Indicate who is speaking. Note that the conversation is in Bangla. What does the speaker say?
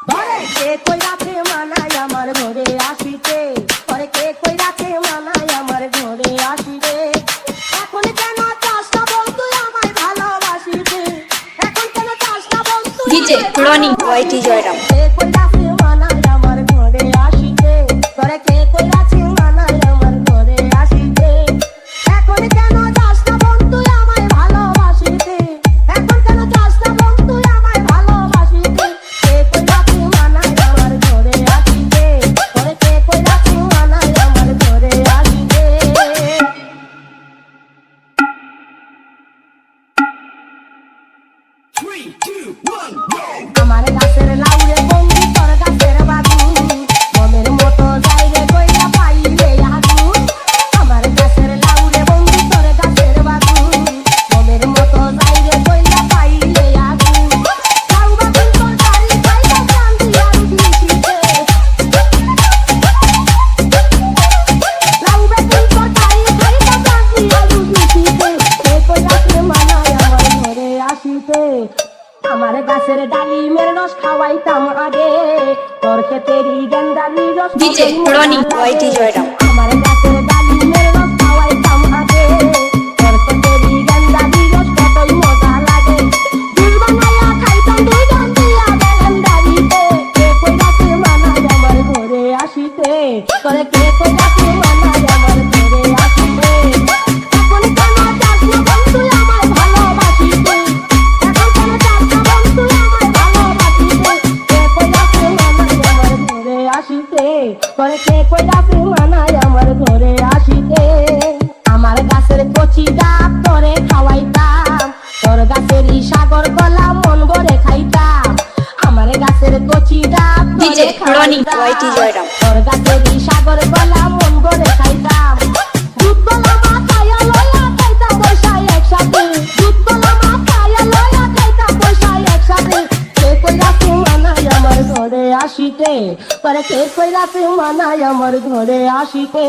Speaker 1: ঘরে কে কই রাখে মানায় আমার ঘরে আসিতে, ঘরে কে কই রাখে মানায় আমার ঘরে আসিতে। এখন কেন চাস না বন্ধু আমায় ভালোবাসিতে, এখন কেন চাস না বন্ধু
Speaker 2: ডিজে রনি ওয়াইটি জয়রাম।
Speaker 1: কে কই রাখে মানায় আমার ঘরে আসিতে, ঘরে কে কই রাখে মানায় আমার ঘরে আসিতে। এখন কেন চাস না বন্ধু আমায় ভালোবাসিতে, এখন কেন চাস না বন্ধু আমায় ভালোবাসিতে। কে কই রাখে মানায় আমার ঘরে আসিতে, ঘরে কে কই রাখে মানায় আমার ঘরে আসিতে। আমার গাছের লাউরে বন্ধু তোর গাছের বাগু, মনের মতো যাইরে কইরা পাইলে আগু। আমার গাছের লাউরে বন্ধু তোর গাছের বাগু, মনের মতো যাইরে কইরা পাইলে আগু। লাউ বাগুন তোর গাড়ি খাইবা শান্তি আর দিছিতে, লাউ বাগুন তোর গাড়ি খাইবা শান্তি আর দিছিতে। কে কই রাখে মানায় আমার ঘরে আসিতে, আমার গাছের ডালিমের রস খাওয়াইতাম আগে, তোর ক্ষেতেরই গেন্দারির রস
Speaker 2: ডিজে রনি ওয়াইটি জয়রাম।
Speaker 1: আমার গাছের ডালিমের রস খাওয়াইতাম আগে, তোর ক্ষেতেরই গেন্দারির রস কতই মজা লাগে। জুস বানাইয়া খাইতাম দুইজন দিয়া গেন্দারিতে। কে কই রাখে মানায় আমার ঘরে আসিতে, তোরে কে কই রাখে মানায় আমার ঘরে আসিতে। এখন কেন চাস না বন্ধু আমায় ভালোবাসিতে, এখন কেন চাস না বন্ধু আমায় ভালোবাসিতে। কে কই রাখে মানায় আমার ঘরে আসিতে, তোরে কে কই রাখে মানায় আমার ঘরে আসিতে। আমার গাছের কচি ডাব তোরে খাওয়াইতাম, তোর গাছেরই সাগর কলা মন ভরে খাইতাম। আমার গাছের কচি ডাব
Speaker 2: ডিজে
Speaker 1: তোরে
Speaker 2: রনি
Speaker 1: খাওয়াইতাম,
Speaker 2: ওয়াইটি জয়রাম।
Speaker 1: তোর গাছেরই সাগর কলা মন ভরে খাইতাম। দুধ কলা মাখাইয়া লইয়া খাইতাম বৈশাই একসাথে, দুধ কলা মাখাইয়া লইয়া খাইতাম বৈশাই একসাথে। কে কই রাখে মানায় আমার ঘরে আসিতে, তোরে কে কই রাখে মানায় আমার ঘরে আসিতে।